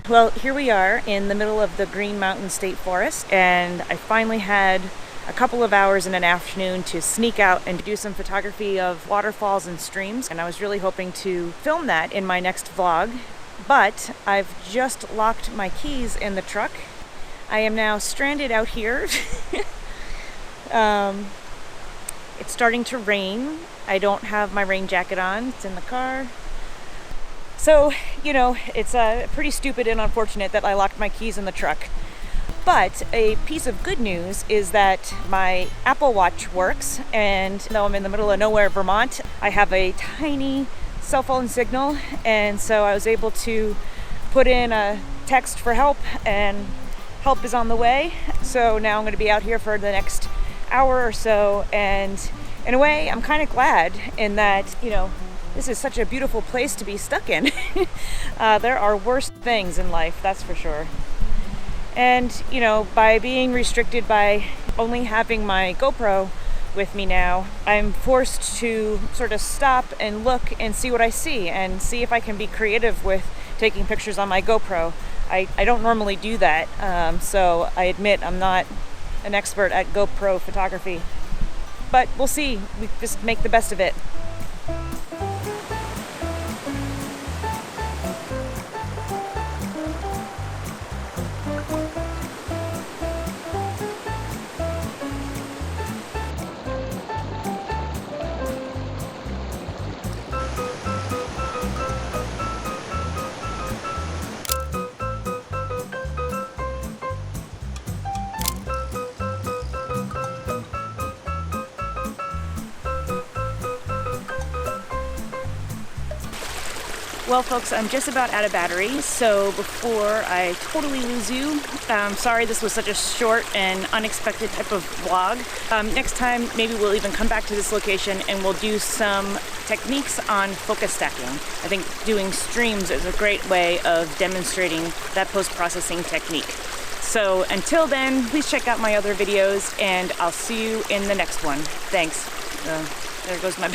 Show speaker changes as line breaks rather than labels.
Well, here we are in the middle of the Green Mountain State Forest, and I finally had a couple of hours in an afternoon to sneak out and do some photography of waterfalls and streams, and I was really hoping to film that in my next vlog, but I've just locked my keys in the truck. I am now stranded out here. It's starting to rain. I don't have my rain jacket on. It's in the car. So, it's pretty stupid and unfortunate that I locked my keys in the truck. But a piece of good news is that my Apple Watch works, and though I'm in the middle of nowhere, Vermont, I have a tiny cell phone signal, and so I was able to put in a text for help, and help is on the way. So now I'm going to be out here for the next hour or so, and in a way, I'm kind of glad in that, this is such a beautiful place to be stuck in. There are worse things in life, that's for sure. And, by being restricted by only having my GoPro with me now, I'm forced to sort of stop and look and see what I see and see if I can be creative with taking pictures on my GoPro. I don't normally do that, so I admit I'm not an expert at GoPro photography. But we'll see. We just make the best of it. Well, folks, I'm just about out of battery, so before I totally lose you, sorry this was such a short and unexpected type of vlog. Next time, maybe we'll even come back to this location and we'll do some techniques on focus stacking. I think doing streams is a great way of demonstrating that post-processing technique. So until then, please check out my other videos, and I'll see you in the next one. Thanks. There goes my